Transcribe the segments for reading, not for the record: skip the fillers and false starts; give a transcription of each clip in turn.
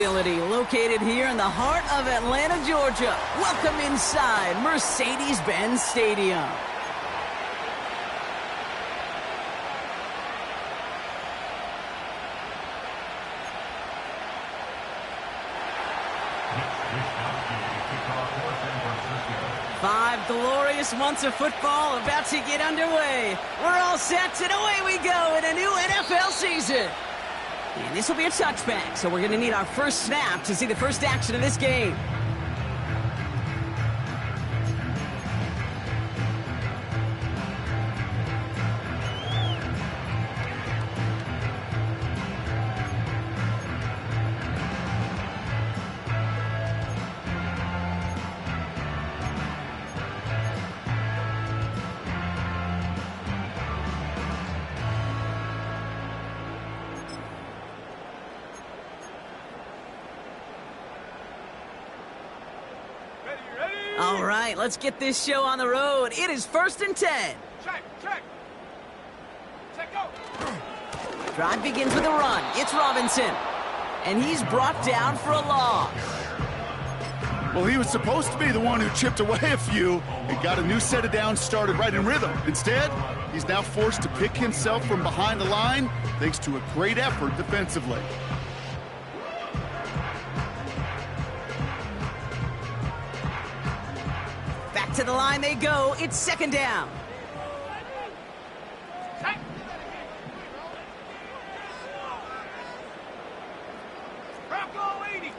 Located here in the heart of Atlanta, Georgia. Welcome inside Mercedes-Benz Stadium. Five glorious months of football about to get underway. We're all set, and away we go in a new NFL season. And this will be a touchback, so we're going to need our first snap to see the first action of this game. All right, let's get this show on the road. It is 1st and 10. Check. Go. Drive begins with a run. It's Robinson. And he's brought down for a loss. Well, he was supposed to be the one who chipped away a few and got a new set of downs started right in rhythm. Instead, he's now forced to pick himself from behind the line thanks to a great effort defensively. Back to the line they go. It's 2nd down. Bronco 80.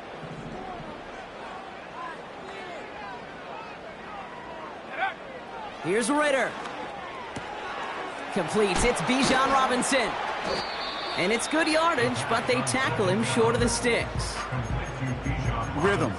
Here's Ritter. Completes. It's Bijan Robinson. And it's good yardage, but they tackle him short of the sticks. Rhythm.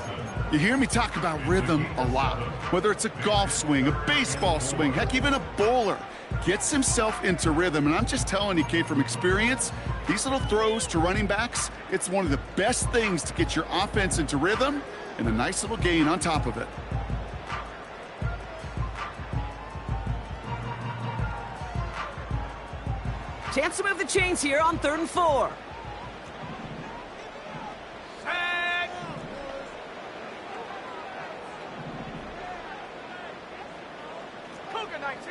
You hear me talk about rhythm a lot. Whether it's a golf swing, a baseball swing, heck, even a bowler gets himself into rhythm. And I'm just telling you, Kate, from experience, these little throws to running backs, it's one of the best things to get your offense into rhythm and a nice little gain on top of it. Chance to move the chains here on 3rd and 4. Cougar 19.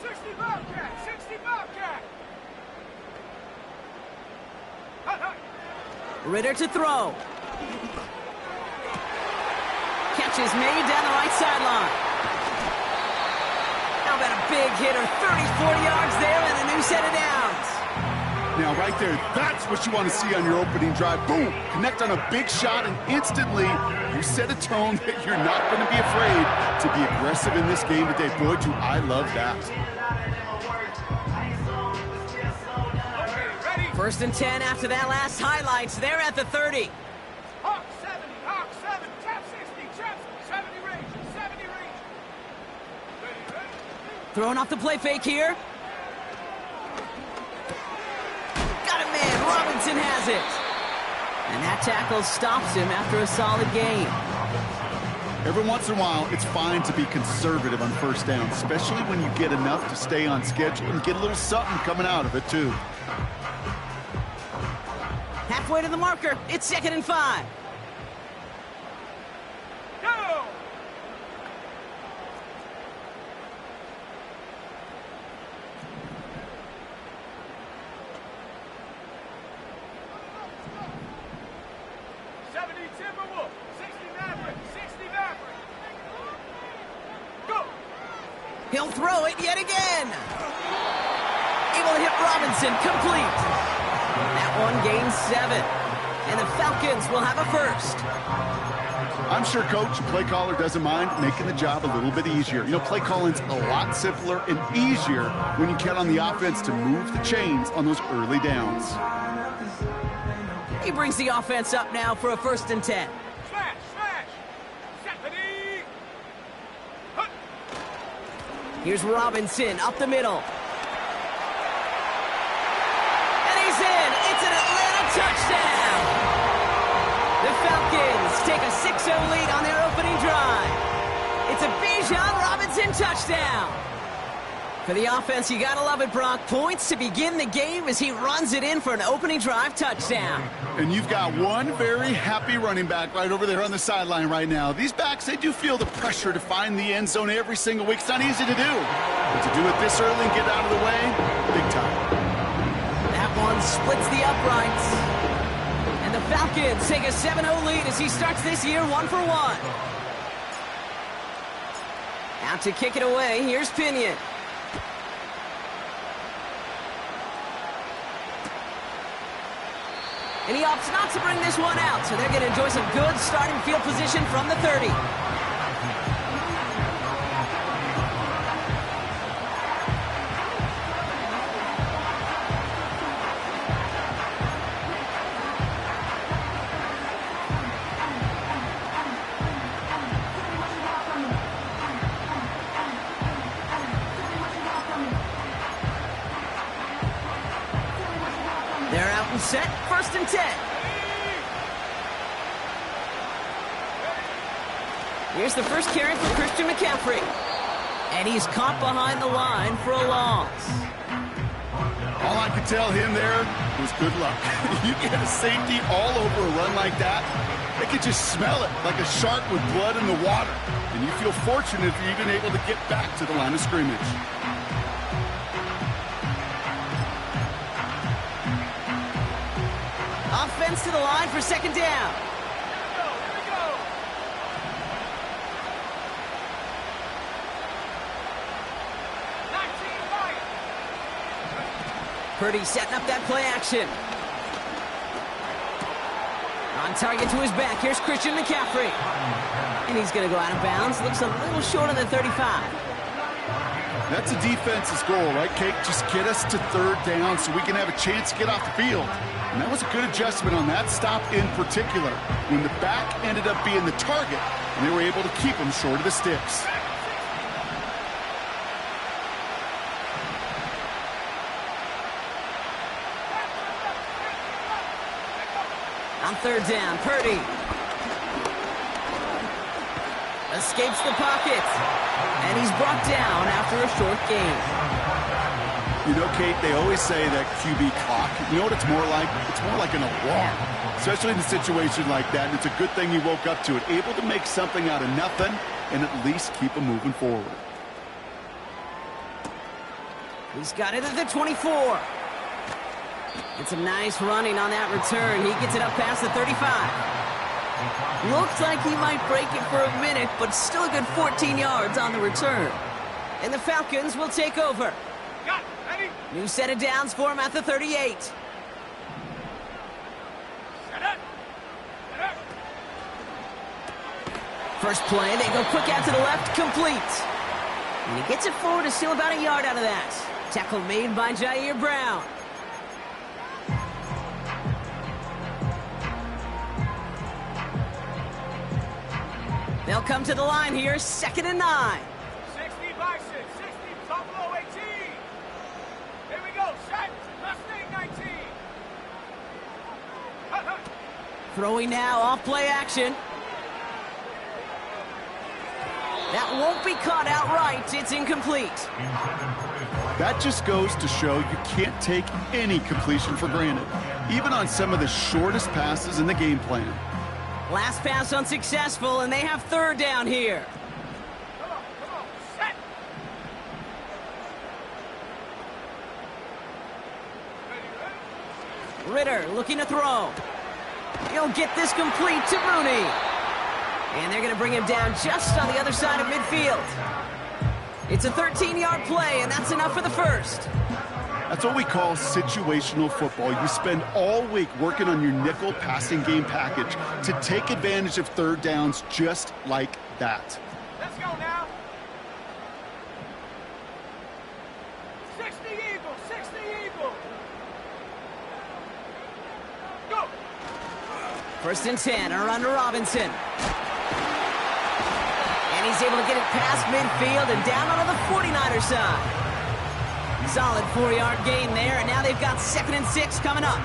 60 Bobcat. 60 Bobcat. Ritter to throw. Catch is made down the right sideline. How about a big hitter, 30-40 yards there and a new set of downs. Now, right there, that's what you want to see on your opening drive. Boom! Connect on a big shot, and instantly you set a tone that you're not going to be afraid to be aggressive in this game today. Boy, do I love that. 1st and 10 after that last highlights. They're at the 30. Hawk 70, Hawk 7, Trap 60, Trap 70 range, 70 range. Ready. Throwing off the play fake here. Got it, man. Robinson has it. And that tackle stops him after a solid gain. Every once in a while, it's fine to be conservative on 1st down, especially when you get enough to stay on schedule and get a little something coming out of it, too. Halfway to the marker. It's 2nd and 5. Go! Timberwolf, 60 Maverick, 60 Maverick. Go! He'll throw it yet again. Able to hit Robinson, complete. That one gains 7. And the Falcons will have a first. I'm sure Coach and play caller doesn't mind making the job a little bit easier. You know, play calling's a lot simpler and easier when you count on the offense to move the chains on those early downs. He brings the offense up now for a 1st and 10. Slash! Stephanie! Hut. Here's Robinson up the middle. And he's in. It's an Atlanta touchdown. The Falcons take a 6-0 lead on their opening drive. It's a Bijan Robinson touchdown. For the offense, you gotta love it, Brock. Points to begin the game as he runs it in for an opening drive touchdown. And you've got one very happy running back right over there on the sideline right now. These backs, they do feel the pressure to find the end zone every single week. It's not easy to do. But to do it this early and get out of the way, big time. That one splits the uprights. And the Falcons take a 7-0 lead as he starts this year 1-for-1. Out to kick it away, here's Pinion. And he opts not to bring this one out, so they're going to enjoy some good starting field position from the 30. They're out and set, 1st and 10. Here's the first carry for Christian McCaffrey. And he's caught behind the line for a loss. All I could tell him there was good luck. You get a safety all over a run like that, they could just smell it like a shark with blood in the water. And you feel fortunate if you're even able to get back to the line of scrimmage. Offense to the line for 2nd down. Purdy setting up that play action. On target to his back. Here's Christian McCaffrey. And he's going to go out of bounds. Looks a little short on the 35. That's a defense's goal, right, Kate? Just get us to 3rd down so we can have a chance to get off the field. And that was a good adjustment on that stop in particular, when the back ended up being the target, and they were able to keep him short of the sticks. On 3rd down, Purdy escapes the pocket, and he's brought down after a short gain. You know, Kate, they always say that QB clock, you know what it's more like? It's more like an alarm, especially in a situation like that, and it's a good thing he woke up to it, able to make something out of nothing and at least keep him moving forward. He's got it at the 24. And some nice running on that return. He gets it up past the 35. Looks like he might break it for a minute, but still a good 14 yards on the return. And the Falcons will take over. Got it. Ready? New set of downs for him at the 38. Set it. Set it. First play, they go quick out to the left, complete. And he gets it forward to steal about a yard out of that. Tackle made by Jair Brown. They'll come to the line here, 2nd and 9. 60 by 6, 60, Buffalo 18. Here we go, set, Mustang 19. Throwing now, off play action. That won't be caught outright, it's incomplete. That just goes to show you can't take any completion for granted, even on some of the shortest passes in the game plan. Last pass unsuccessful, and they have 3rd down here. Come on, set. Ready, ready? Ritter looking to throw. He'll get this complete to Mooney. And they're going to bring him down just on the other side of midfield. It's a 13-yard play, and that's enough for the first. That's what we call situational football. You spend all week working on your nickel passing game package to take advantage of 3rd downs just like that. Let's go now. 60 Eagles, 60 Eagles. Go. 1st and 10, a run to Robinson. And he's able to get it past midfield and down onto the 49er side. Solid 4-yard gain there, and now they've got 2nd and 6 coming up.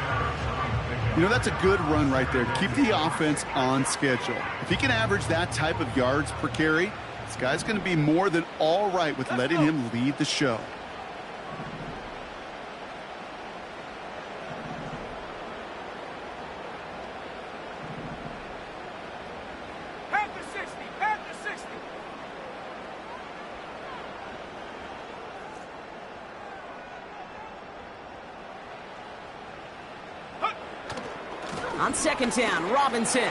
You know, that's a good run right there. Keep the offense on schedule. If he can average that type of yards per carry, this guy's going to be more than all right with letting him lead the show. On second down, Robinson.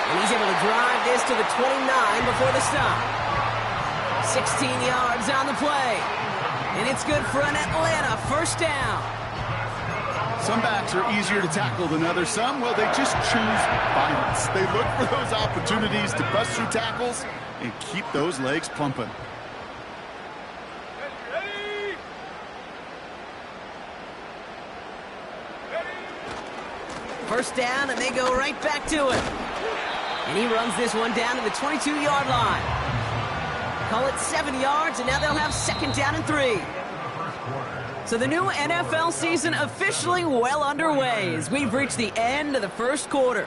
And he's able to drive this to the 29 before the stop. 16 yards on the play. And it's good for an Atlanta first down. Some backs are easier to tackle than others. Some, well, they just choose violence. They look for those opportunities to bust through tackles and keep those legs pumping. First down, and they go right back to it. And he runs this one down to the 22-yard line. Call it 7 yards, and now they'll have second down and 3. So the new NFL season officially well underway as we've reached the end of the first quarter.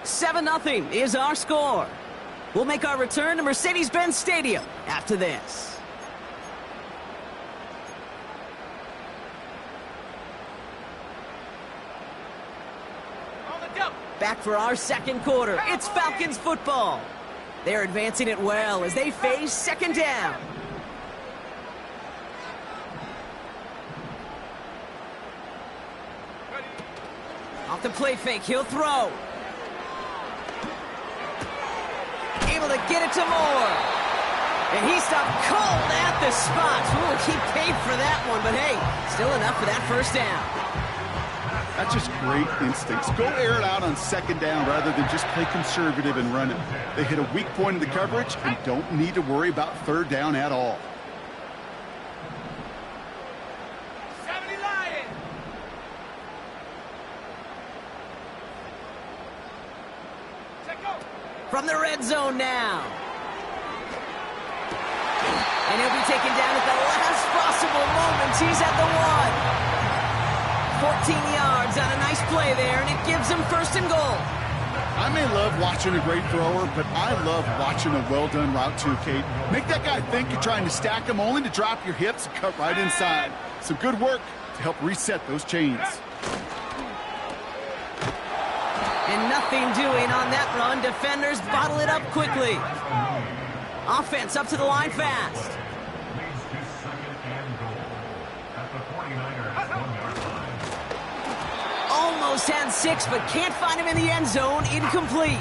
7-0 is our score. We'll make our return to Mercedes-Benz Stadium after this. Back for our second quarter. It's Falcons football. They're advancing it well as they face second down. Off the play fake, he'll throw. Able to get it to Moore. And he stopped cold at the spot. Ooh, he paid for that one, but hey, still enough for that first down. That's just great instincts. Go air it out on second down rather than just play conservative and run it. They hit a weak point in the coverage and don't need to worry about third down at all. 70 Lions. From the red zone now. And he'll be taken down at the last possible moment. He's at the 1. 14 yards on a nice play there, and it gives him first and goal. I may love watching a great thrower, but I love watching a well-done route too, Kate. Make that guy think you're trying to stack him only to drop your hips and cut right inside. Some good work to help reset those chains. And nothing doing on that run. Defenders bottle it up quickly. Offense up to the line fast. Almost had 6, but can't find him in the end zone. Incomplete.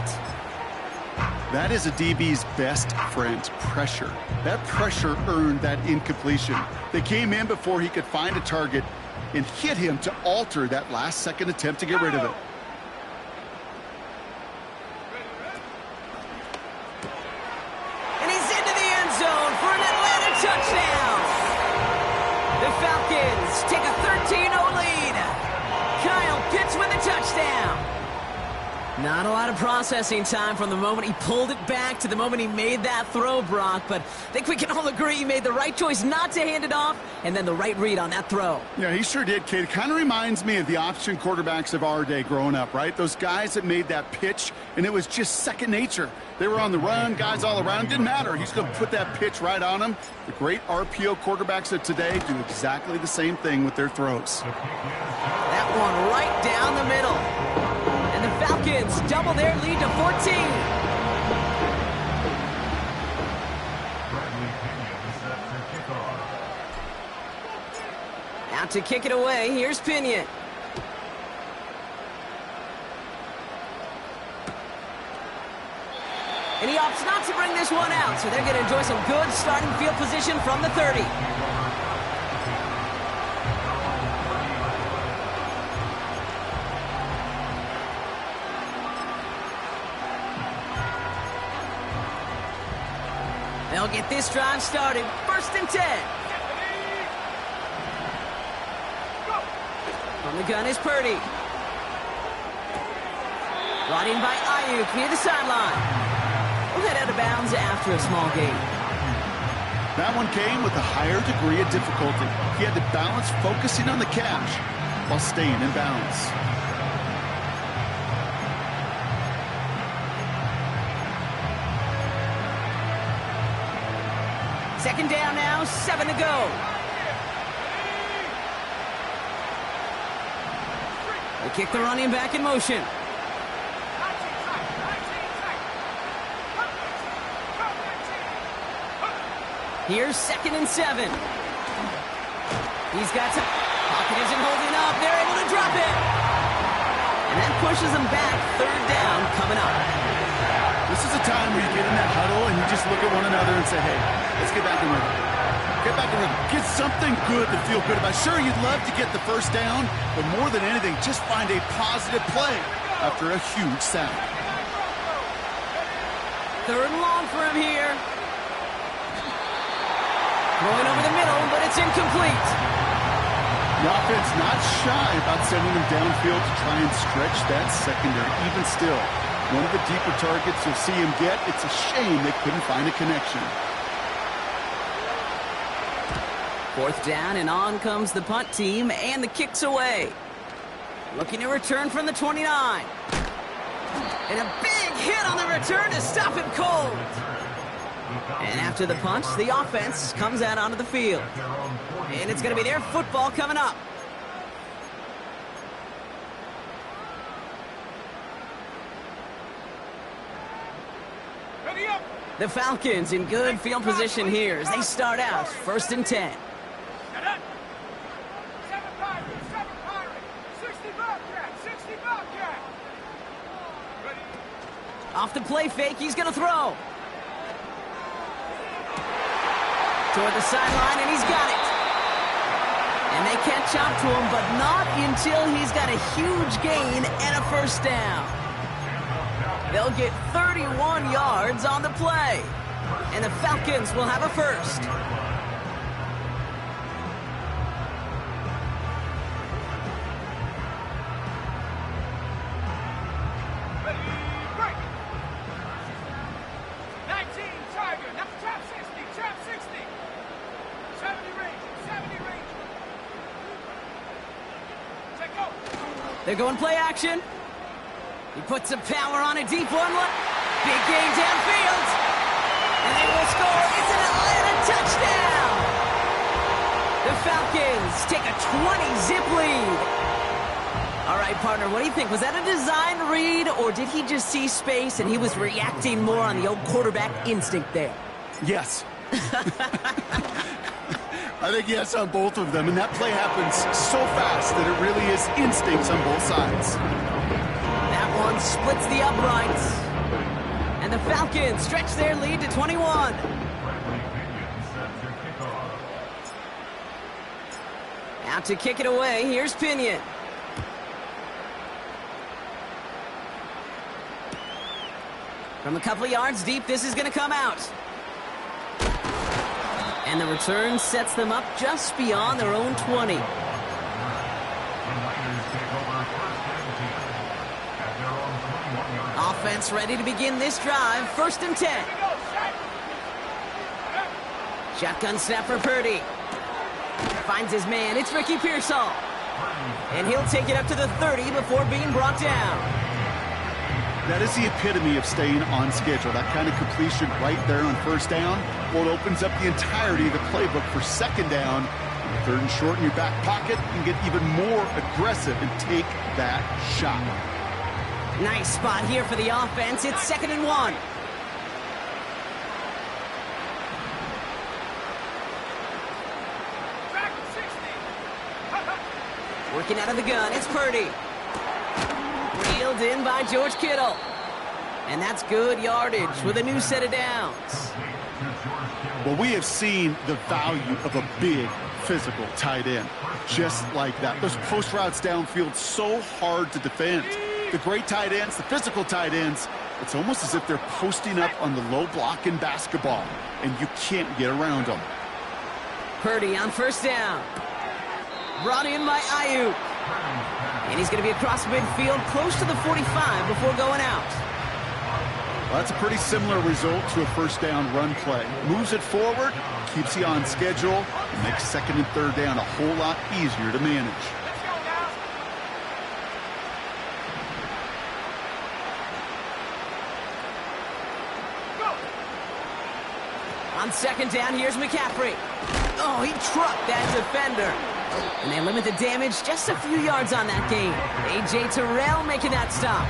That is a DB's best friend, pressure. That pressure earned that incompletion. They came in before he could find a target and hit him to alter that last-second attempt to get rid of it. And he's into the end zone for an Atlanta touchdown. The Falcons take a 13-0 lead. Kyle Pitts with a touchdown. Not a lot of processing time from the moment he pulled it back to the moment he made that throw, Brock, but I think we can all agree he made the right choice not to hand it off and then the right read on that throw. Yeah, he sure did, Kate. It kind of reminds me of the option quarterbacks of our day growing up, right? Those guys that made that pitch, and it was just second nature. They were on the run, guys all around. Didn't matter. He's going to put that pitch right on them. The great RPO quarterbacks of today do exactly the same thing with their throws. That one right down the middle. And the Falcons double their lead to 14. Out to kick it away, here's Pinion. And he opts not to bring this one out, so they're going to enjoy some good starting field position from the 30. They'll get this drive started. First and 10. On the gun is Purdy. Brought in by Ayuk near the sideline. We'll head out of bounds after a small gain. That one came with a higher degree of difficulty. He had to balance focusing on the catch while staying in bounds. Second down now, 7 to go. They kick the running back in motion. Here's 2nd and 7. He's got some. Pocket isn't holding up. They're able to drop it. And that pushes them back. Third down coming up. This is a time where you get in that huddle and you just look at one another and say, hey, let's get back in rhythm. Get back in rhythm. Get something good to feel good about. Sure, you'd love to get the first down, but more than anything, just find a positive play after a huge sack. Third and long for him here. Going over the middle, but it's incomplete. The offense not shy about sending them downfield to try and stretch that secondary. Even still, one of the deeper targets you'll see him get. It's a shame they couldn't find a connection. Fourth down, and on comes the punt team, and the kick's away. Looking to return from the 29. And a big hit on the return to stop him cold. And after the punch, the offense comes out onto the field. And it's going to be their football coming up. Ready up. The Falcons in good field position here as they start out 1st and 10. Get up. 7 Pirates, 7 Pirates. 60 Bobcat, 60 Bobcat. Ready. Off the play fake, he's going to throw. Toward the sideline, and he's got it. And they catch up to him, but not until he's got a huge gain and a first down. They'll get 31 yards on the play. And the Falcons will have a first. Ready, break. 19 Tiger, now trap 60, trap 60. 70 range, 70 range. Take go. They're going play action. He puts some power on a deep one. Big gain downfield. And they will score. It's an Atlanta touchdown. The Falcons take a 20-zip lead. All right, partner, what do you think? Was that a design read, or did he just see space and he was reacting more on the old quarterback instinct there? Yes. I think yes on both of them, and that play happens so fast that it really is instincts on both sides. That one splits the uprights. And the Falcons stretch their lead to 21. Out to kick it away, here's Pinion. From a couple of yards deep, this is going to come out. And the return sets them up just beyond their own 20. Offense ready to begin this drive. 1st and 10. Shotgun snap for Purdy. Finds his man. It's Ricky Pearsall. And he'll take it up to the 30 before being brought down. That is the epitome of staying on schedule. That kind of completion right there on 1st down. Well, it opens up the entirety of the playbook for 2nd down. 3rd and short in your back pocket. You can get even more aggressive and take that shot. Nice spot here for the offense. It's 2nd and 1. Working out of the gun, it's Purdy. Reeled in by George Kittle. And that's good yardage with a new set of downs. Well, we have seen the value of a big physical tight end. Just like that. Those post routes downfield, so hard to defend. The great tight ends, the physical tight ends, it's almost as if they're posting up on the low block in basketball, and you can't get around them. Purdy on 1st down. Brought in by Ayuk. And he's going to be across midfield close to the 45 before going out. Well, that's a pretty similar result to a 1st down run play. Moves it forward, keeps you on schedule, and makes 2nd and 3rd down a whole lot easier to manage. On 2nd down, here's McCaffrey. Oh, he trucked that defender. And they limit the damage just a few yards on that gain. A.J. Terrell making that stop.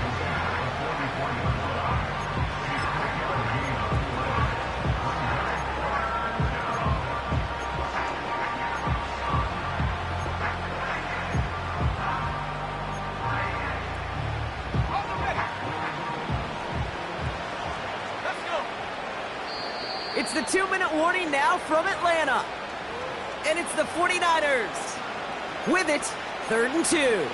the 2-minute warning now from Atlanta. And it's the 49ers. With it, 3rd and 2.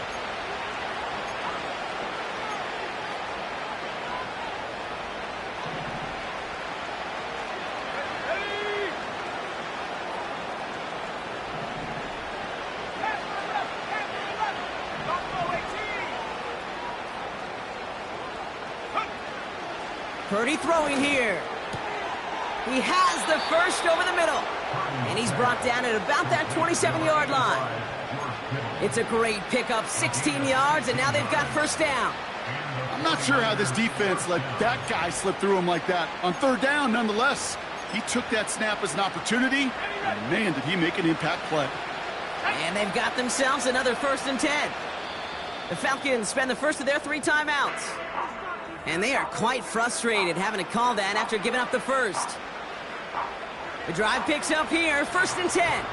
Purdy throwing here. He has the first over the middle. And he's brought down at about that 27-yard line. It's a great pickup, 16 yards, and now they've got first down. I'm not sure how this defense let that guy slip through him like that. On 3rd down, nonetheless, he took that snap as an opportunity, and man, did he make an impact play. And they've got themselves another 1st and 10. The Falcons spend the first of their 3 timeouts. And they are quite frustrated having to call that after giving up the first. The drive picks up here, 1st and 10.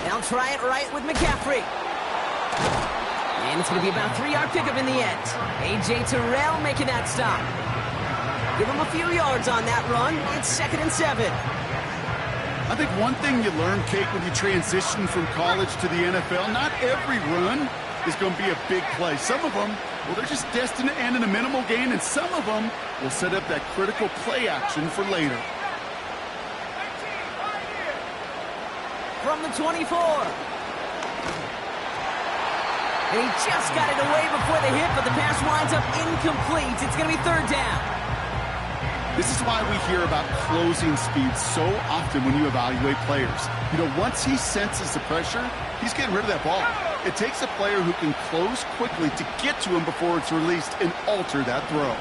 They'll try it right with McCaffrey. And it's going to be about a 3-yard pickup in the end. A.J. Terrell making that stop. Give him a few yards on that run. It's 2nd and 7. I think one thing you learn, Kate, when you transition from college to the NFL, not every run is going to be a big play. Some of them, well, they're just destined to end in a minimal gain, and some of them will set up that critical play action for later. From the 24. And he just got it away before the hit, but the pass winds up incomplete. It's going to be 3rd down. This is why we hear about closing speed so often when you evaluate players. You know, once he senses the pressure, he's getting rid of that ball. It takes a player who can close quickly to get to him before it's released and alter that throw.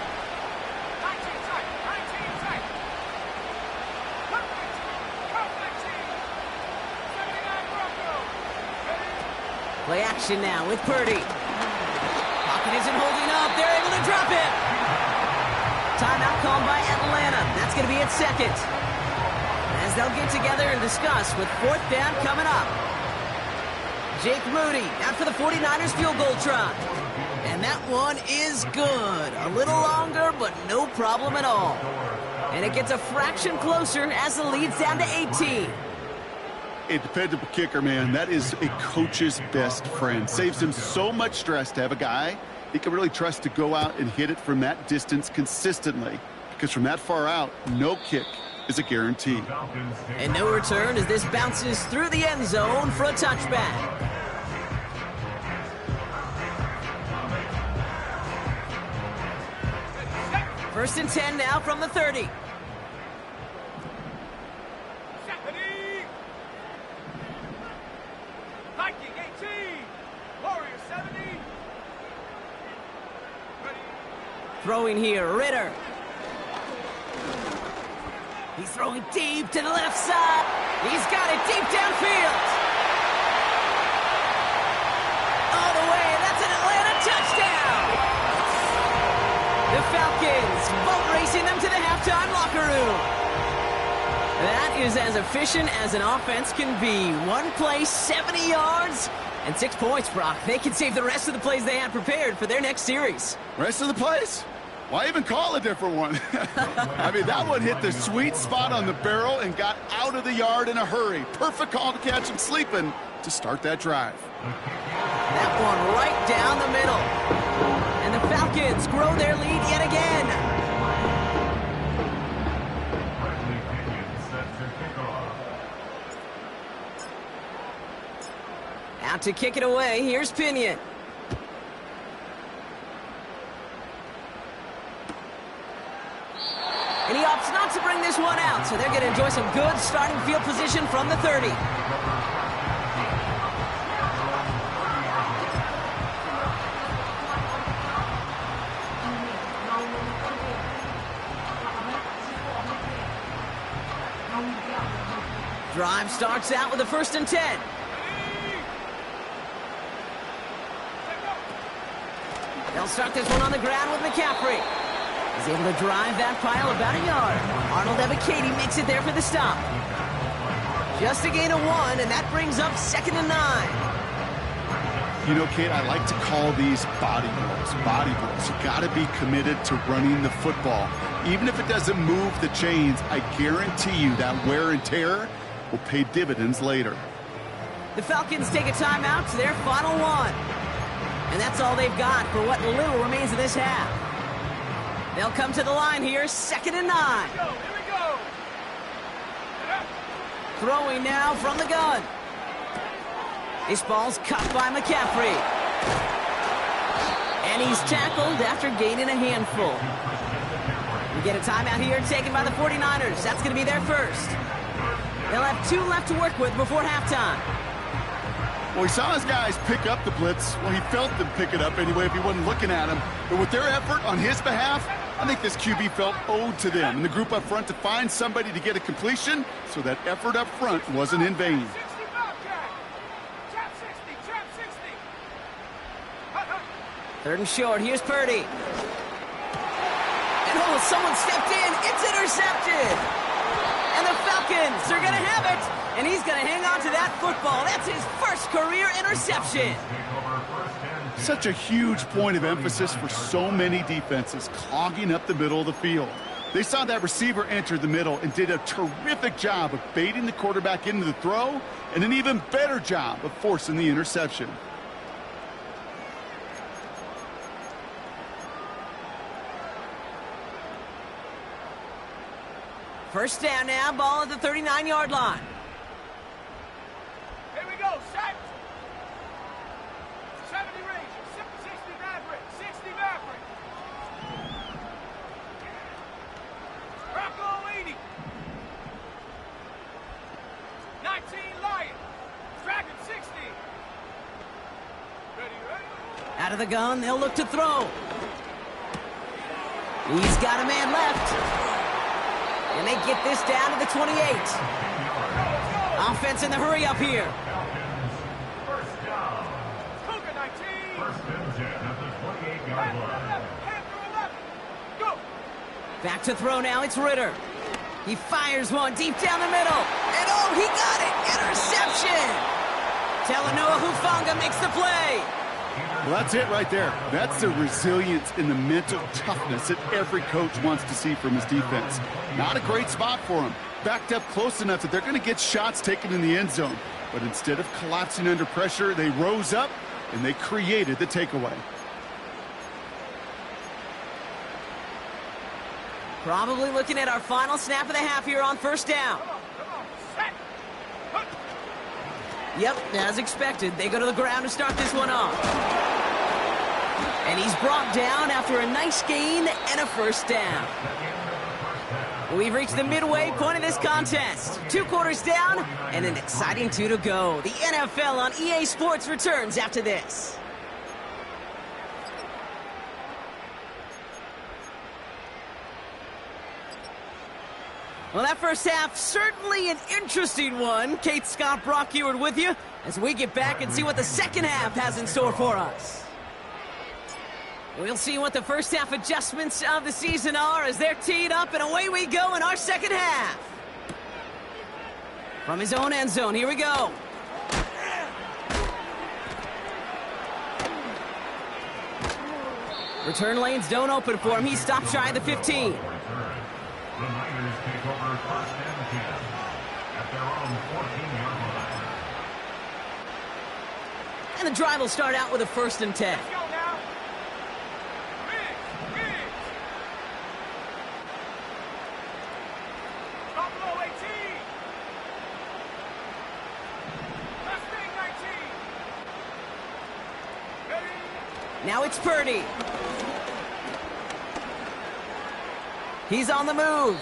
Play action now with Purdy. Pocket isn't holding up. They're able to drop it. Timeout called by Atlanta. That's going to be its 2nd. As they'll get together and discuss with 4th down coming up. Jake Moody out for the 49ers field goal try. And that one is good. A little longer, but no problem at all. And it gets a fraction closer as the lead's down to 18. A dependable kicker, man. That is a coach's best friend. Saves him so much stress to have a guy he can really trust to go out and hit it from that distance consistently. Because from that far out, no kick is a guarantee. And no return as this bounces through the end zone for a touchback. First and 10 now from the 30. Viking 18, Warrior 70. Throwing here, Ritter. He's throwing deep to the left side. He's got it deep downfield. All the way, that's an Atlanta touchdown. The Falcons boat racing them to the halftime locker room. That is as efficient as an offense can be. One play, 70 yards, and 6 points, Brock. They can save the rest of the plays they had prepared for their next series. Rest of the plays? Why even call a different one? I mean, that one hit the sweet spot on the barrel and got out of the yard in a hurry. Perfect call to catch him sleeping to start that drive. That one right down the middle. And the Falcons grow their lead yet again. Out to kick it away, here's Pinion. And he opts not to bring this one out, so they're going to enjoy some good starting field position from the 30. Drive starts out with a 1st and 10. They'll start this one on the ground with McCaffrey. He's able to drive that pile about a yard. Arnold Ebiketie makes it there for the stop. Just a gain of 1, and that brings up 2nd and 9. You know, Kate, I like to call these body blows. Body blows. You got to be committed to running the football. Even if it doesn't move the chains, I guarantee you that wear and tear will pay dividends later. The Falcons take a timeout to their final one. And that's all they've got for what little remains of this half. They'll come to the line here, 2nd and 9. Here we go. Throwing now from the gun. This ball's caught by McCaffrey. And he's tackled after gaining a handful. We get a timeout here taken by the 49ers. That's going to be their first. They'll have 2 left to work with before halftime. Well, he saw his guys pick up the blitz. Well, he felt them pick it up anyway if he wasn't looking at him. But with their effort on his behalf, I think this QB felt owed to them and the group up front to find somebody to get a completion, so that effort up front wasn't in vain. 60 Bobcat. Trap 60, trap 60. 3rd and short. Here's Purdy. And oh, someone stepped in. It's intercepted. And the Falcons are going to have it. And he's going to hang on to that football. That's his first career interception. Such a huge point of emphasis for so many defenses, clogging up the middle of the field. They saw that receiver enter the middle and did a terrific job of baiting the quarterback into the throw, and an even better job of forcing the interception. First down now, ball at the 39-yard line. Here we go, set. 70 range, 60 Maverick, 60 Maverick. Rocco 80. 19 Lion. Dragon 60. Ready, ready? Out of the gun, they'll look to throw. He's got a man left. And they get this down to the 28. Offense in the hurry up here. Cougar 19. Panther 11. Go. Back to throw now, it's Ritter. He fires one deep down the middle. And oh, he got it! Interception! Talanoa Hufanga makes the play. Well, that's it right there. That's the resilience and the mental toughness that every coach wants to see from his defense. Not a great spot for him. Backed up close enough that they're going to get shots taken in the end zone. But instead of collapsing under pressure, they rose up and they created the takeaway. Probably looking at our final snap of the half here on first down. Come on, set. Yep, as expected, they go to the ground to start this one off. And he's brought down after a nice gain and a first down. We've reached the midway point of this contest. 2 quarters down and an exciting 2 to go. The NFL on EA Sports returns after this. Well, that first half, certainly an interesting one. Kate, Scott, Brock here with you as we get back and see what the second half has in store for us. We'll see what the first half adjustments of the season are as they're teed up, and away we go in our second half. From his own end zone, here we go. Return lanes don't open for him. He stopped shy of the 15. The Niners take over first and 10 at their own 14-yard line. And the drive will start out with a 1st and 10. Let's go now. Riggs. Buffalo 18. Mustang 19. Ready? Now it's Purdy. He's on the move.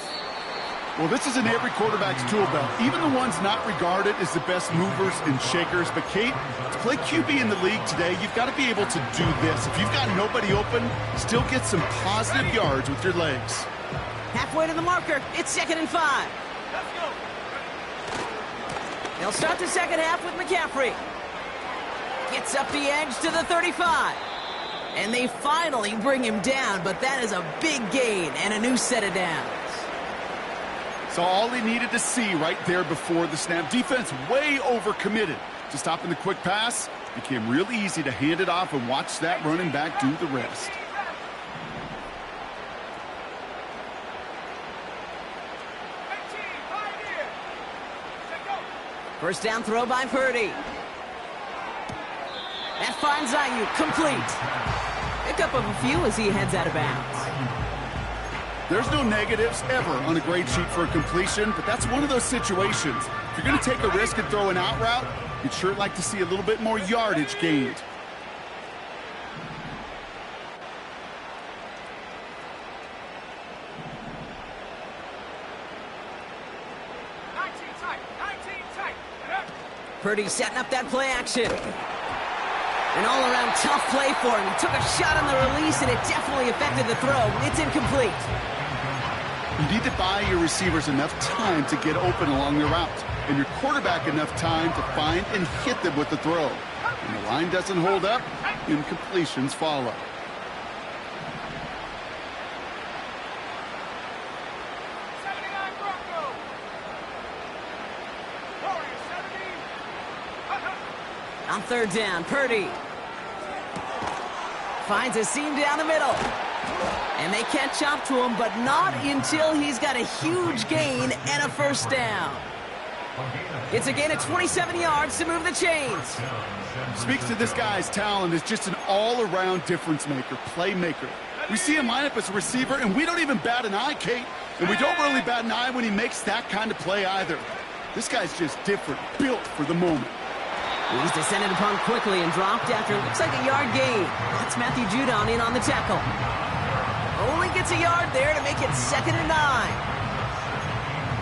Well, this is in every quarterback's tool belt, even the ones not regarded as the best movers and shakers. But, Kate, to play QB in the league today, you've got to be able to do this. If you've got nobody open, still get some positive yards with your legs. Halfway to the marker. It's 2nd and 5. Let's go. They'll start the second half with McCaffrey. Gets up the edge to the 35. And they finally bring him down, but that is a big gain and a new set of downs. So all he needed to see right there before the snap. Defense way overcommitted to stopping the quick pass, Became really easy to hand it off and watch that running back do the rest. First down throw by Purdy. That finds Ayuk, complete. Pickup of a few as he heads out of bounds. There's no negatives ever on a grade sheet for a completion, but that's one of those situations. If you're going to take a risk and throw an out route, you'd sure like to see a little bit more yardage gained. Purdy setting up that play action. An all-around tough play for him. He took a shot on the release, and it definitely affected the throw. It's incomplete. You need to buy your receivers enough time to get open along their route, and your quarterback enough time to find and hit them with the throw. When the line doesn't hold up, incompletions follow. On third down, Purdy finds a seam down the middle. And they catch up to him, but not until he's got a huge gain and a first down. It's a gain of 27 yards to move the chains. Speaks to this guy's talent as just an all-around difference maker, playmaker. We see him line up as a receiver, and we don't even bat an eye, Kate. And we don't really bat an eye when he makes that kind of play either. This guy's just different, built for the moment. He's descended upon quickly and dropped after it looks like a yard gain. That's Matthew Judon in on the tackle. Only gets a yard there to make it 2nd and 9.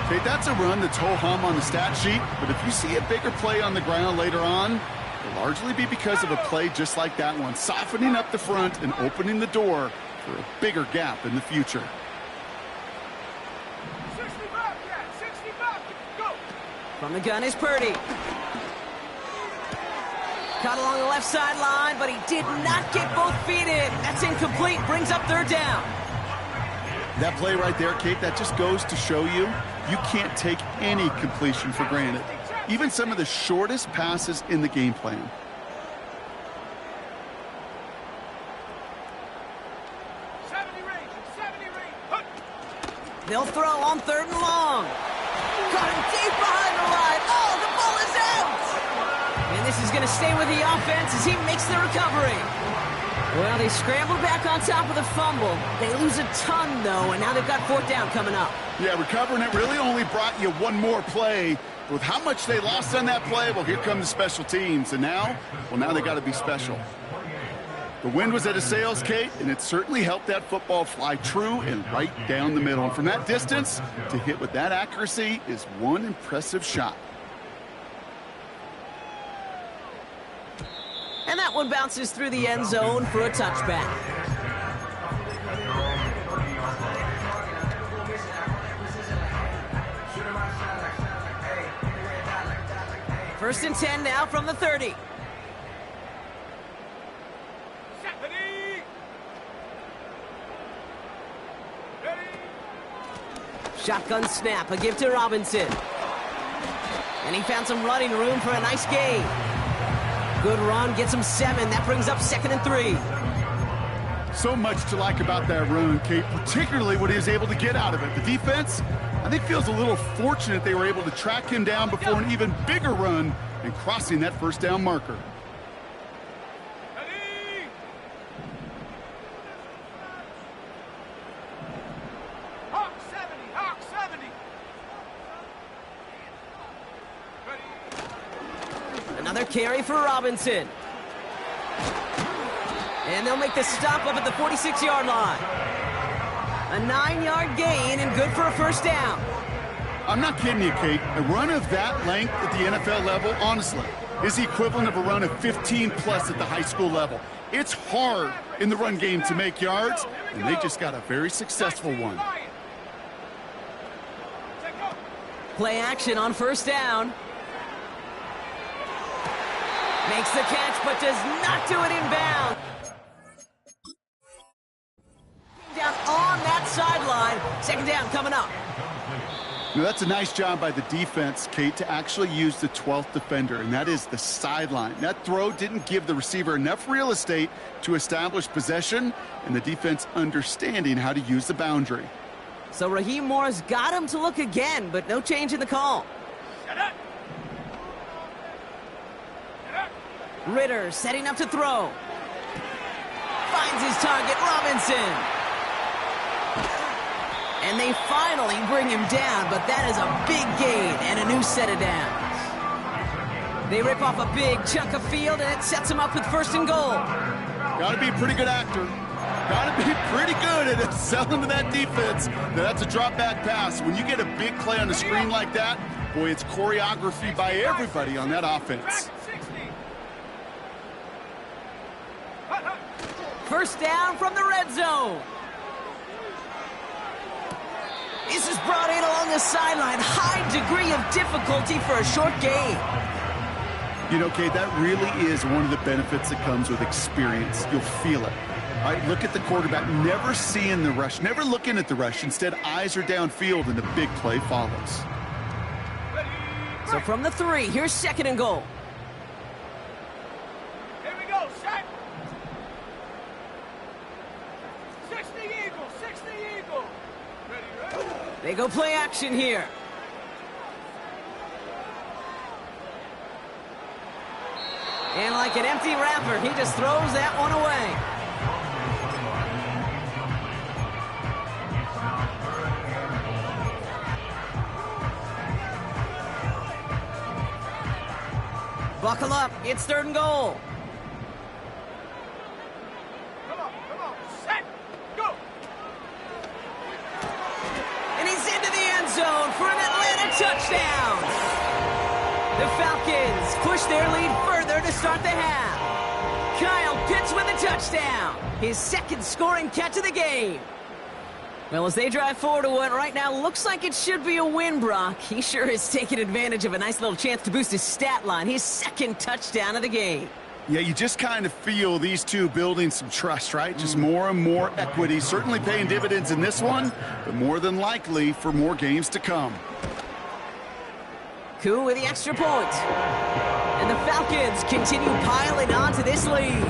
Okay, that's a run that's ho-hum on the stat sheet, but if you see a bigger play on the ground later on, it'll largely be because of a play just like that one, softening up the front and opening the door for a bigger gap in the future. 65, go! From the gun is Purdy. Caught along the left sideline, but he did not get both feet in. That's incomplete, brings up third down. That play right there, Kate, that just goes to show you can't take any completion for granted. Even some of the shortest passes in the game plan. They'll throw on third and long. Got him deep behind the line. Oh, the ball is out! And this is going to stay with the offense as he makes the recovery. Well, they scrambled back on top of the fumble. They lose a ton, though, and now they've got fourth down coming up. Yeah, recovering it really only brought you one more play. With how much they lost on that play, well, here come the special teams. And now they got to be special. The wind was at a sails, Kate, and it certainly helped that football fly true and right down the middle. And from that distance, to hit with that accuracy is one impressive shot. And that one bounces through the end zone for a touchback. First and 10 now from the 30. Shotgun snap, a give to Robinson. And he found some running room for a nice gain. Good run, gets him 7. That brings up 2nd and 3. So much to like about that run, Kate, particularly what he was able to get out of it. The defense, I think, feels a little fortunate they were able to track him down before an even bigger run and crossing that first down marker. Another carry for Robinson. And they'll make the stop up at the 46-yard line. A 9-yard gain and good for a first down. I'm not kidding you, Kate. A run of that length at the NFL level, honestly, is the equivalent of a run of 15-plus at the high school level. It's hard in the run game to make yards, and they just got a very successful one. Play action on first down. Makes the catch, but does not do it inbound. Down on that sideline. Second down coming up. Now, that's a nice job by the defense, Kate, to actually use the 12th defender, and that is the sideline. That throw didn't give the receiver enough real estate to establish possession, and the defense understanding how to use the boundary. So Raheem Morris got him to look again, but no change in the call. Ritter setting up to throw. Finds his target, Robinson. And they finally bring him down, but that is a big gain and a new set of downs. They rip off a big chunk of field, and it sets him up with 1st and goal. Got to be a pretty good actor. Got to be pretty good at selling to that defense. Now, that's a drop-back pass. When you get a big play on the screen like that, boy, it's choreography by everybody on that offense. 1st down from the red zone. This is brought in along the sideline. High degree of difficulty for a short gain. You know, Kate, that really is one of the benefits that comes with experience. You'll feel it. All right, look at the quarterback, never seeing the rush, never looking at the rush. Instead, eyes are downfield, and the big play follows. So from the 3, here's 2nd and goal. Here we go, set. 60 Eagle, 60 Eagle. Ready. They go play action here. And like an empty wrapper, he just throws that one away. Buckle up, it's 3rd and goal. Come on, set, go. And he's into the end zone for an Atlanta touchdown. The Falcons push their lead further to start the half. Kyle Pitts with a touchdown. His 2nd scoring catch of the game. Well, as they drive forward to what right now looks like it should be a win, Brock, he sure is taking advantage of a nice little chance to boost his stat line. His 2nd touchdown of the game. Yeah, you just kind of feel these two building some trust, right? Just more and more equity. Certainly paying dividends in this one, but more than likely for more games to come. Koo with the extra point. And the Falcons continue piling on to this lead.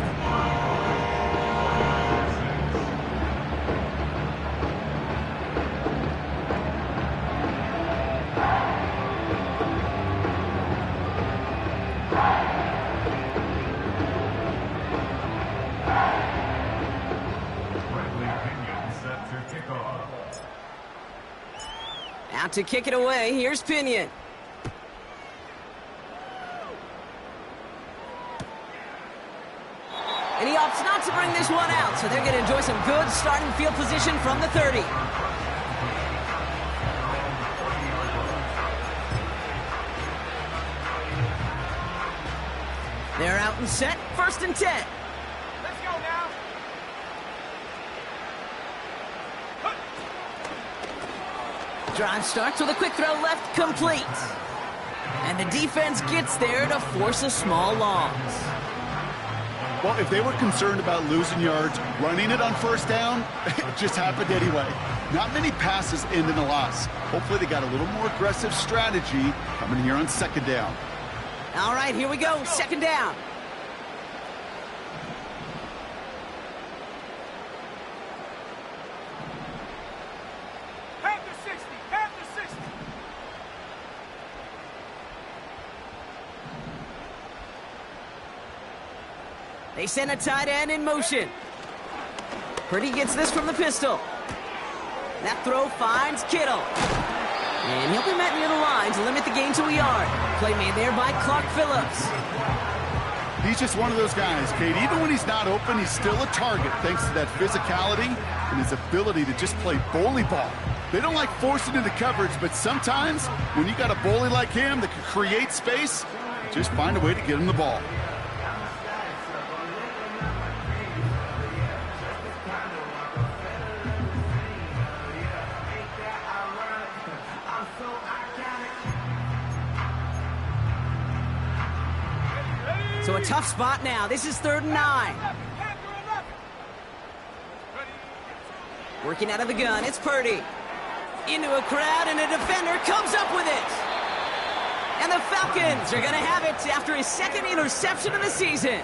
Out to kick it away, here's Pinion. And he opts not to bring this one out, so they're going to enjoy some good starting field position from the 30. They're out and set, 1st and 10. Let's go now. Drive starts with a quick throw left, complete. And the defense gets there to force a small loss. Well, if they were concerned about losing yards, running it on 1st down, it just happened anyway. Not many passes end in a loss. Hopefully they got a little more aggressive strategy coming here on 2nd down. All right, here we go, 2nd down. Have the 60, have the 60. They send a tight end in motion. Purdy gets this from the pistol. That throw finds Kittle. And he'll be met near the line to limit the gain to a yard. Play made there by Clark Phillips. He's just one of those guys, Kate. Even when he's not open, he's still a target thanks to that physicality and his ability to just play bully ball. They don't like forcing into coverage, but sometimes when you got a bully like him that can create space, just find a way to get him the ball. So a tough spot now. This is 3rd and 9. Working out of the gun, it's Purdy. Into a crowd, and a defender comes up with it. And the Falcons are going to have it after his second interception of the season.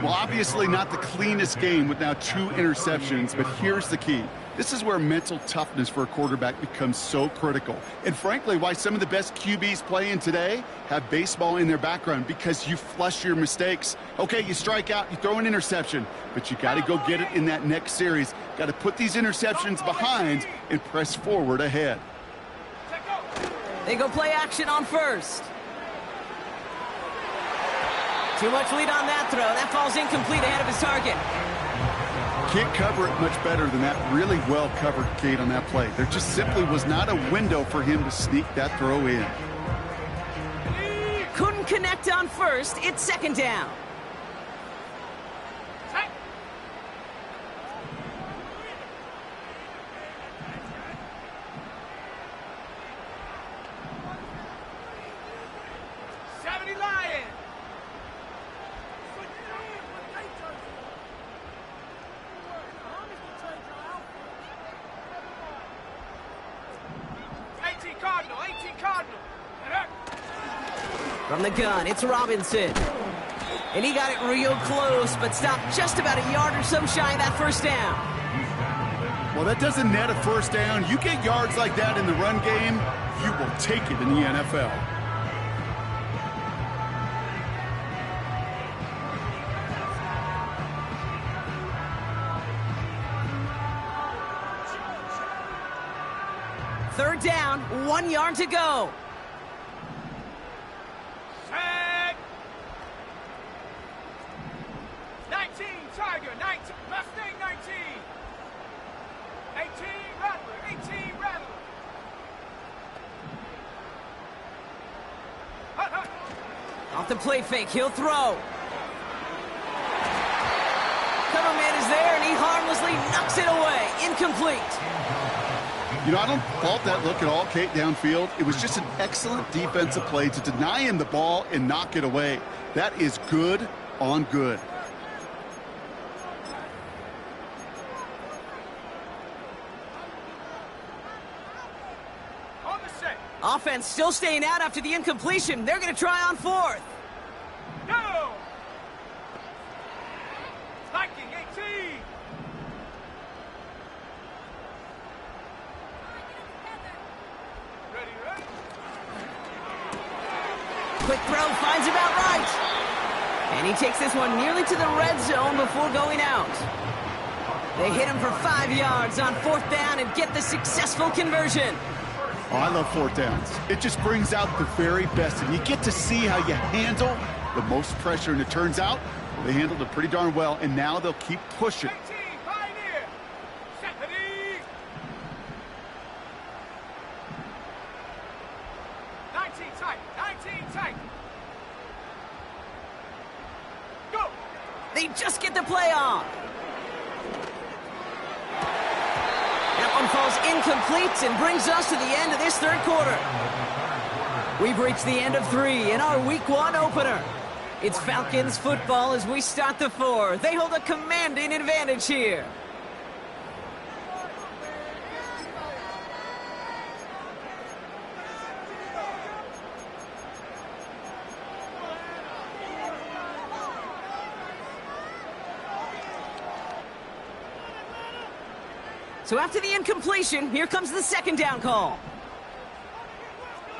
Well, obviously not the cleanest game with now 2 interceptions, but here's the key. This is where mental toughness for a quarterback becomes so critical. And frankly, why some of the best QBs playing today have baseball in their background, because you flush your mistakes. Okay, you strike out, you throw an interception, but you got to go get it in that next series. Got to put these interceptions behind and press forward ahead. They go play action on first. Too much lead on that throw. That falls incomplete ahead of his target. Can't cover it much better than that. Really well covered, Kate, on that play. There just simply was not a window for him to sneak that throw in. Couldn't connect on first. It's second down. From the gun, it's Robinson. And he got it real close, but stopped just about a yard or so shy of that first down. Well, that doesn't net a first down. You get yards like that in the run game, you will take it in the NFL. Third down, 1 yard to go. Set. 19, Tiger, 19, Mustang 19. 18, Rattler, 18, Rattler. Hut, hut. Off the play fake, he'll throw. Cover man is there, and he harmlessly knocks it away. Incomplete. You know, I don't fault that look at all, Kate, downfield. It was just an excellent defensive play to deny him the ball and knock it away. That is good on good. On the set. Offense still staying out after the incompletion. They're going to try on fourth. Go! Viking 18. Ready, ready? Quick throw, finds about right. And he takes this one nearly to the red zone before going out. They hit him for 5 yards on fourth down and get the successful conversion. Oh, I love fourth downs. It just brings out the very best, and you get to see how you handle the most pressure, and it turns out they handled it pretty darn well, and now they'll keep pushing. 18, Pioneer. Set, ready. 19 tight, 19 tight. Go! They just get the play on. That one falls incomplete and brings us to the end of this third quarter. We've reached the end of 3 in our Week 1 opener. It's Falcons football as we start the 4. They hold a commanding advantage here. So after the incompletion, here comes the second down call.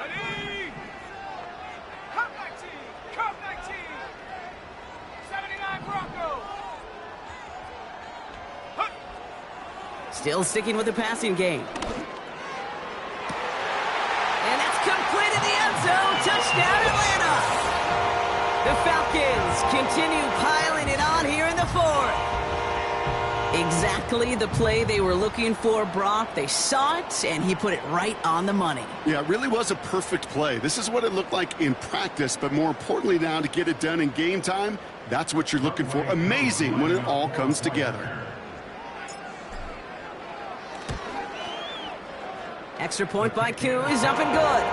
Ready. Cup 19, Cup 19. 79 Broncos. Hut. Still sticking with the passing game. And that's complete in the end zone. Touchdown, Atlanta. The Falcons continue piling it on here in the 4th. Exactly the play they were looking for, Brock. They saw it, and he put it right on the money. Yeah, it really was a perfect play. This is what it looked like in practice, but more importantly now to get it done in game time, that's what you're looking for. Amazing when it all comes together. Extra point by Koo is up and good.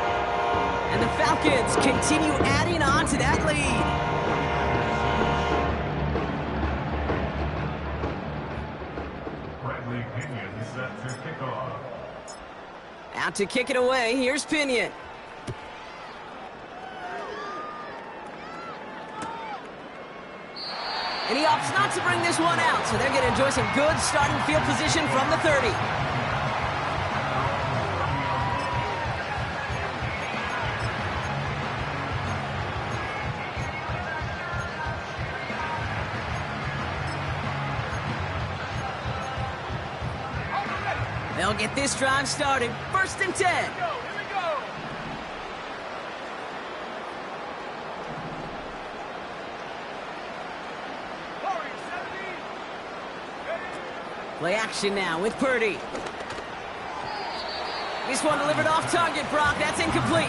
And the Falcons continue adding on to that lead. Out to kick it away. Here's Pinion. And he opts not to bring this one out, so they're going to enjoy some good starting field position from the 30. They'll get this drive started. 1st and 10. Here we go. Corey, 70. Ready? Play action now with Purdy. This one delivered off target, Brock. That's incomplete.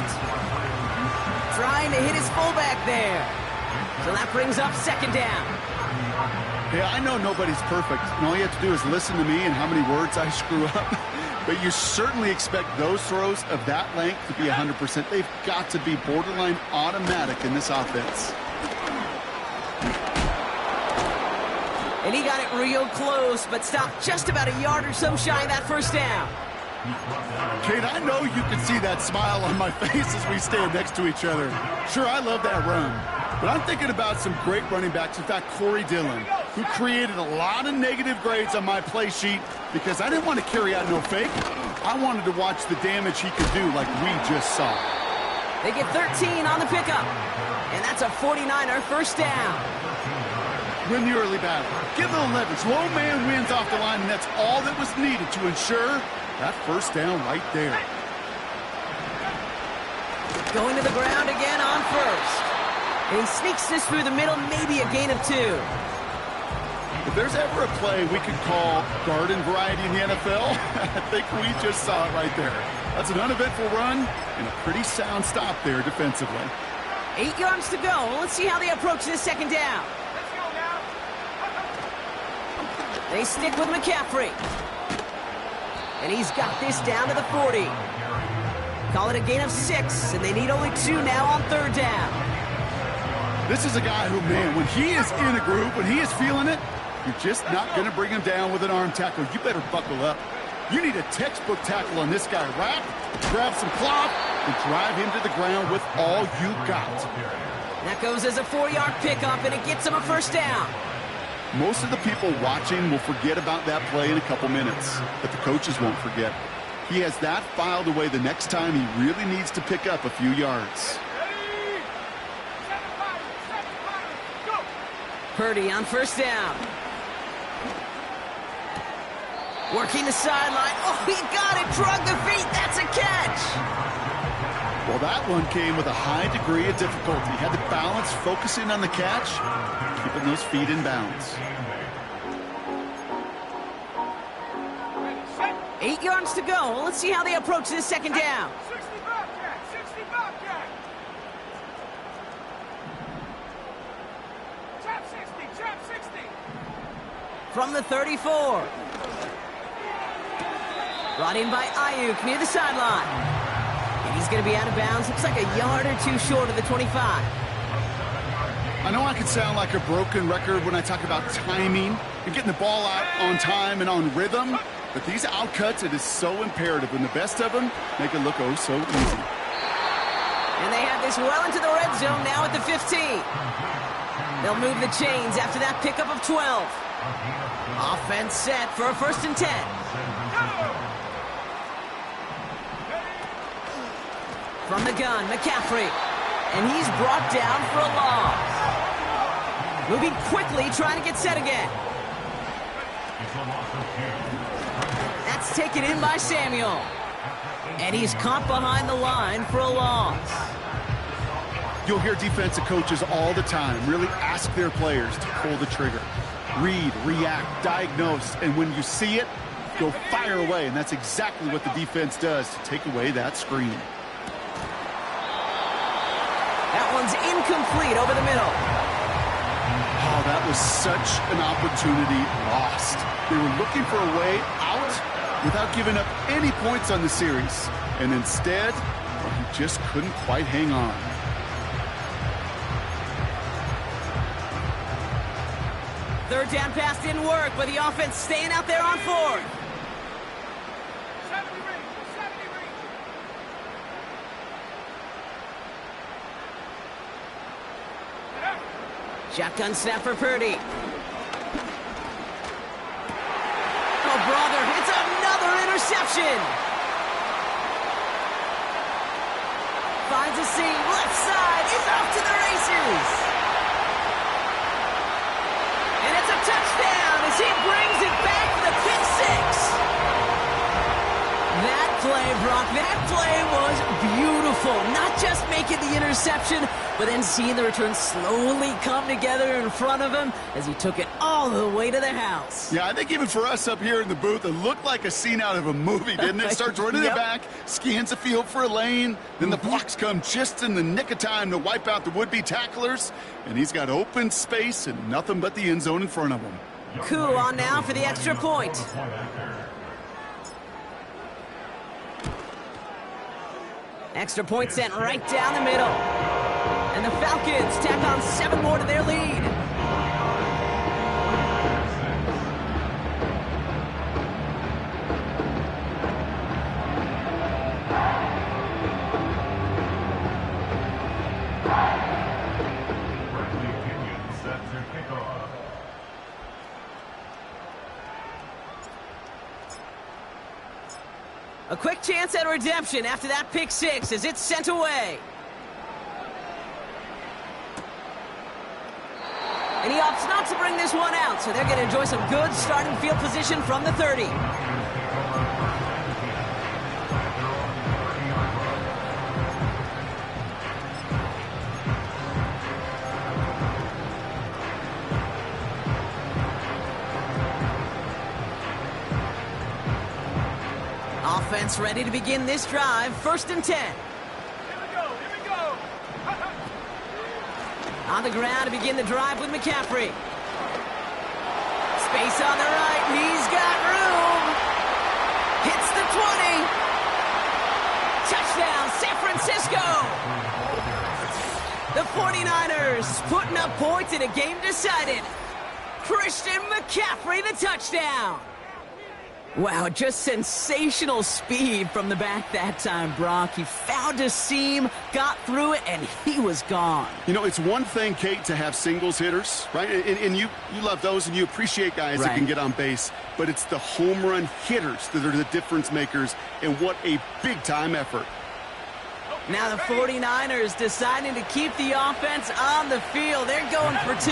Trying to hit his fullback there. So that brings up 2nd down. Yeah, I know nobody's perfect, and all you have to do is listen to me and how many words I screw up. But you certainly expect those throws of that length to be 100%. They've got to be borderline automatic in this offense. And he got it real close, but stopped just about a yard or so shy of that 1st down. Kate, I know you can see that smile on my face as we stand next to each other. Sure, I love that run. But I'm thinking about some great running backs. In fact, Corey Dillon, who created a lot of negative grades on my play sheet because I didn't want to carry out no fake. I wanted to watch the damage he could do like we just saw. They get 13 on the pickup. And that's a 49er 1st down. Win the early battle. Give them leverage. Low man wins off the line, and that's all that was needed to ensure that 1st down right there. Going to the ground again on 1st. And he sneaks this through the middle, maybe a gain of 2. If there's ever a play we could call garden variety in the NFL, I think we just saw it right there. That's an uneventful run and a pretty sound stop there defensively. 8 yards to go. Let's see how they approach this 2nd down. Let's go now. They stick with McCaffrey. And he's got this down to the 40. Call it a gain of 6, and they need only 2 now on 3rd down. This is a guy who, man, when he is in a group, when he is feeling it, you're just not going to bring him down with an arm tackle. You better buckle up. You need a textbook tackle on this guy. Wrap, grab some cloth, and drive him to the ground with all you got. That goes as a 4-yard pickup, and it gets him a 1st down. Most of the people watching will forget about that play in a couple minutes, but the coaches won't forget. He has that filed away the next time he really needs to pick up a few yards. Ready? 7 fighters, go. Purdy on 1st down. Working the sideline. Oh, he got it. Drug the feet. That's a catch. Well, that one came with a high degree of difficulty. He had to balance focusing on the catch, keeping those feet in bounds. Ready, set. 8 yards to go. Let's see how they approach this 2nd down. 60 Bobcat, 60 Bobcat. Trap 60. From the 34. Brought in by Ayuk near the sideline. And he's going to be out of bounds. Looks like a yard or 2 short of the 25. I know I can sound like a broken record when I talk about timing and getting the ball out on time and on rhythm, but these outcuts, it is so imperative, and the best of them make it look oh so easy. And they have this well into the red zone now at the 15. They'll move the chains after that pickup of 12. Offense set for a 1st and 10. From the gun, McCaffrey. And he's brought down for a loss. Moving quickly, trying to get set again. That's taken in by Samuel. And he's caught behind the line for a loss. You'll hear defensive coaches all the time really ask their players to pull the trigger. Read, react, diagnose, and when you see it, go fire away. And that's exactly what the defense does to take away that screen. That one's incomplete over the middle. Oh, that was such an opportunity lost. They were looking for a way out without giving up any points on the series. And instead, well, he just couldn't quite hang on. Third down pass didn't work, but the offense staying out there on 4th. 70 range. Shotgun snap for Purdy. Oh, brother, it's another interception. Finds a seam, left side, he's off to the races. And it's a touchdown as he brings it back for the pick six. That play, Brock, that play was beautiful. Not just making the interception, but then seeing the return slowly come together in front of him as he took it all the way to the house. Yeah, I think even for us up here in the booth, it looked like a scene out of a movie, didn't it? Starts running Yep. it back, scans the field for a lane, then the blocks come just in the nick of time to wipe out the would-be tacklers, and he's got open space and nothing but the end zone in front of him. Coup on now for the extra point. Extra point sent right down the middle. And the Falcons tack on 7 more to their lead. A quick chance at redemption after that pick six as it's sent away. And he opts not to bring this one out, so they're going to enjoy some good starting field position from the 30. Offense ready to begin this drive. 1st and 10. Here we go, here we go. On the ground to begin the drive with McCaffrey. Space on the right. He's got room. Hits the 20. Touchdown, San Francisco. The 49ers putting up points in a game decided. Christian McCaffrey, the touchdown. Wow, just sensational speed from the back that time, Brock. He found a seam, got through it, and he was gone. You know, it's one thing, Kate, to have singles hitters, right? And you love those, and you appreciate guys that can get on base. But it's the home run hitters that are the difference makers, and what a big-time effort. Now the 49ers deciding to keep the offense on the field. They're going for 2.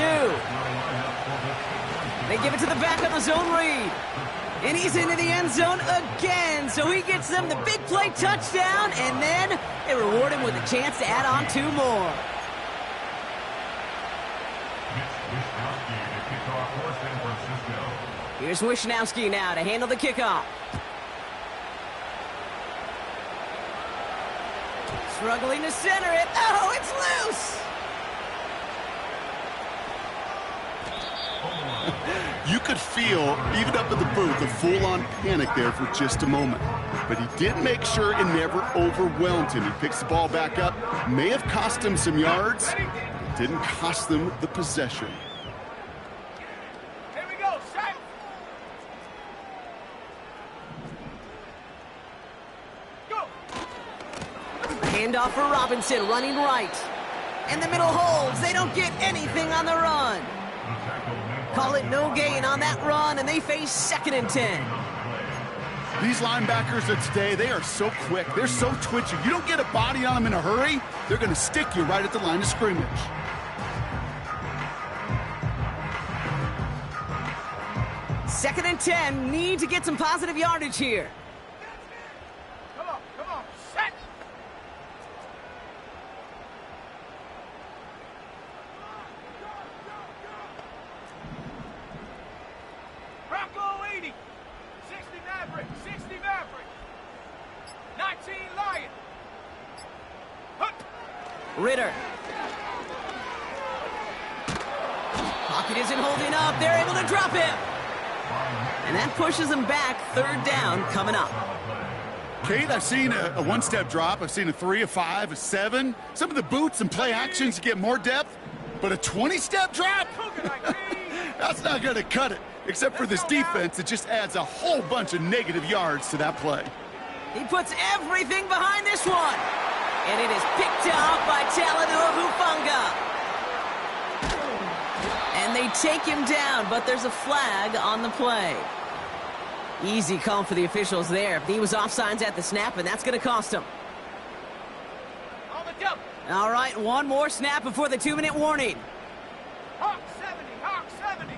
They give it to the back on the zone read. And he's into the end zone again, so he gets them the big play touchdown, and then they reward him with a chance to add on 2 more. Here's Wishnowski now to handle the kickoff. Struggling to center it. Oh, it's loose! You could feel, even up at the booth, a full-on panic there for just a moment. But he did make sure it never overwhelmed him. He picks the ball back up. May have cost him some yards. Didn't cost them the possession. Here we go, set. Go. Handoff for Robinson, running right. And the middle holds. They don't get anything on the run. Call it no gain on that run, and they face 2nd and 10. These linebackers of today, they are so quick. They're so twitchy. You don't get a body on them in a hurry, they're going to stick you right at the line of scrimmage. Second and 10, need to get some positive yardage here. Come on, set. Bronco 80, 60 Maverick, 60 Maverick, 19 Lion. Hup. Ritter. Pocket isn't holding up. They're able to drop him. And that pushes them back. 3rd down coming up. Kate, I've seen a one-step drop. I've seen a 3, a 5, a 7. Some of the boots and play actions to get more depth. But a 20-step drop? That's not going to cut it. Except for this defense, it just adds a whole bunch of negative yards to that play. He puts everything behind this one. And it is picked off by Talanoa Hufanga. take him down, but there's a flag on the play. Easy call for the officials there. He was offsides at the snap, and that's going to cost him. On the double. All right, one more snap before the 2-minute warning. Hawk 70, Hawk 70.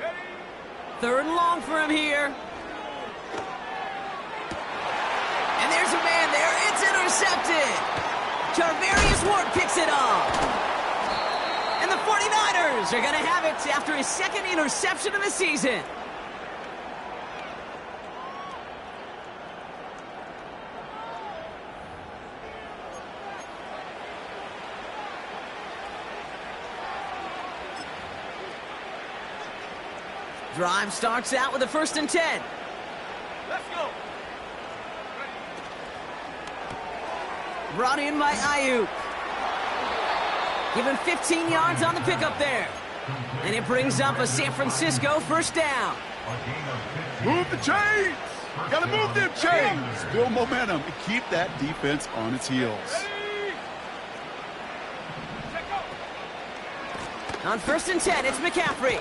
Ready? 3rd and long for him here. And there's a man there. It's intercepted. Charvarius Ward picks it off. And the 49ers are going to have it after his 2nd interception of the season. Drive starts out with a 1st and 10. Let's go. Brought in by Ayuk. Give him 15 yards on the pickup there. And it brings up a San Francisco 1st down. Move the chains! Gotta move them chains! Build momentum and keep that defense on its heels. Ready? Set go. On 1st and 10, it's McCaffrey.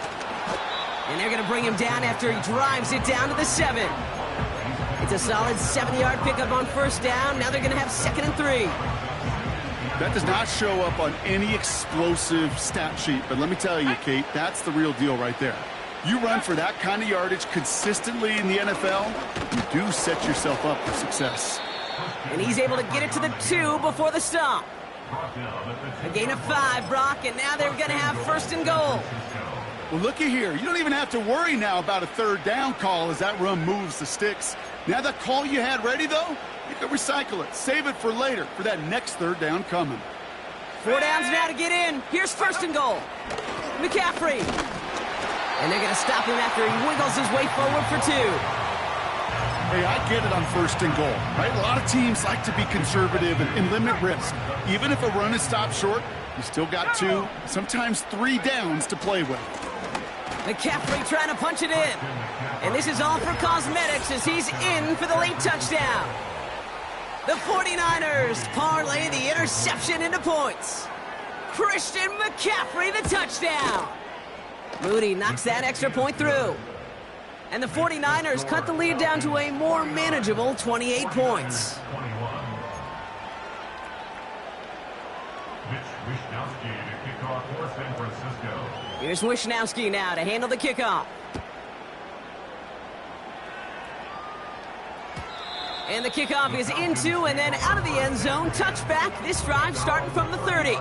And they're going to bring him down after he drives it down to the 7. It's a solid 7-yard pickup on 1st down. Now they're going to have 2nd and 3. That does not show up on any explosive stat sheet, but let me tell you, Kate, that's the real deal right there. You run for that kind of yardage consistently in the NFL, you do set yourself up for success. And he's able to get it to the 2 before the stop. A gain of 5, Brock, and now they're going to have 1st and goal. Well, looky here. You don't even have to worry now about a 3rd down call as that run moves the sticks. Now that call you had ready, though, you can recycle it. Save it for later for that next 3rd down coming. 4 downs now to get in. Here's 1st and goal. McCaffrey. And they're going to stop him after he wiggles his way forward for 2. Hey, I get it on 1st and goal, right? A lot of teams like to be conservative and limit risk. Even if a run is stopped short, you still got 2, sometimes 3 downs to play with. McCaffrey trying to punch it in. And this is all for cosmetics as he's in for the late touchdown. The 49ers parlay the interception into points. Christian McCaffrey, the touchdown. Moody knocks that extra point through. And the 49ers cut the lead down to a more manageable 28 points. Here's Wishnowski now to handle the kickoff. And the kickoff is into and then out of the end zone. Touchback. This drive starting from the 30.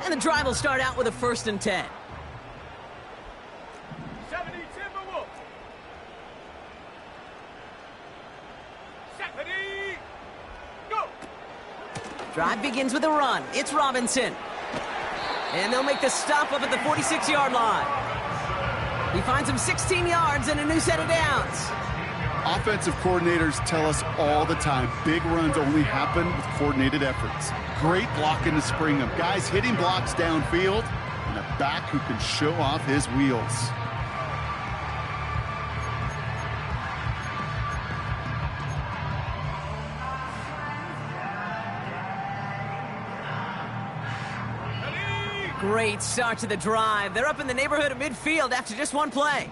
And the drive will start out with a 1st and 10. 70 Timberwolves. 70. Go. Drive begins with a run. It's Robinson. And they'll make the stop up at the 46-yard line. He finds him 16 yards and a new set of downs. Offensive coordinators tell us all the time, big runs only happen with coordinated efforts. Great blocking to spring them. Guys hitting blocks downfield, and a back who can show off his wheels. Great start to the drive. They're up in the neighborhood of midfield after just one play.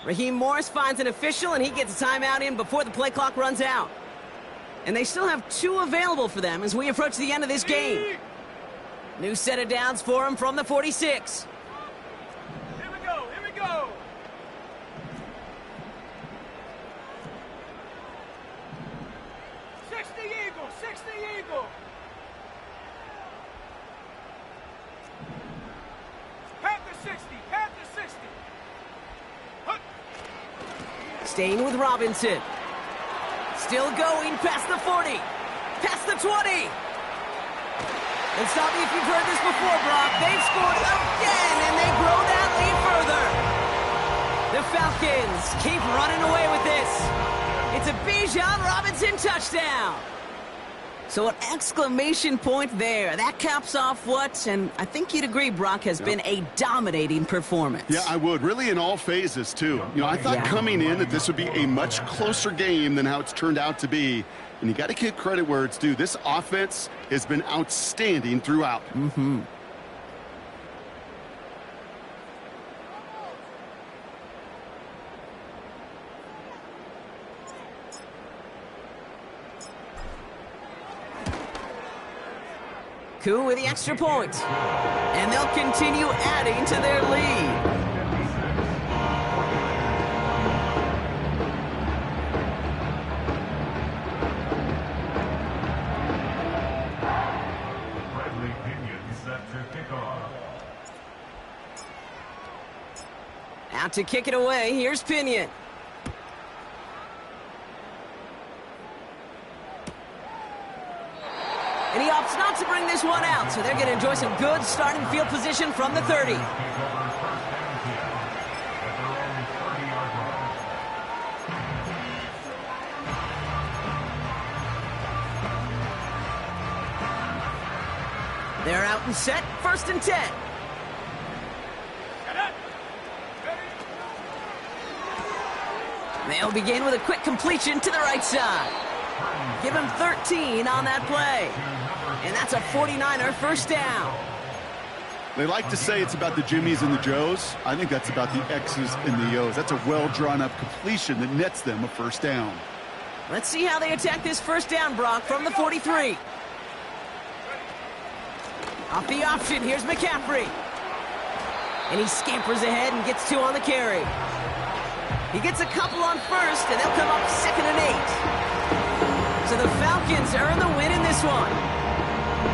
Raheem Morris finds an official, and he gets a timeout in before the play clock runs out. And they still have 2 available for them as we approach the end of this game. New set of downs for him from the 46. Here we go, here we go. Eagle, 60 Eagle. Panther 60, Panther 60. Staying with Robinson. Still going past the 40. Past the 20. And stop me if you've heard this before, Brock. They've scored again, and they grow that lead further. The Falcons keep running away with this. It's a Bijan Robinson touchdown. So an exclamation point there. That caps off what, and I think you'd agree, Brock, has been a dominating performance. Yeah, I would. Really in all phases, too. You know, I thought coming in that this would be a much closer game than how it's turned out to be. And you got to give credit where it's due. This offense has been outstanding throughout. Mm-hmm. Coup with the extra point. And they'll continue adding to their lead. Out to kick it away, here's Pinion. And he opts not to bring this one out, so they're going to enjoy some good starting field position from the 30. They're out and set, 1st and 10. They'll begin with a quick completion to the right side. Give him 13 on that play. And that's a 49er first down. They like to say it's about the Jimmies and the Joes. I think that's about the X's and the O's. That's a well-drawn-up completion that nets them a first down. Let's see how they attack this first down, Brock, from the 43. Off the option, here's McCaffrey. And he scampers ahead and gets 2 on the carry. He gets a couple on first, and they'll come up 2nd and 8. So the Falcons earn the win in this one.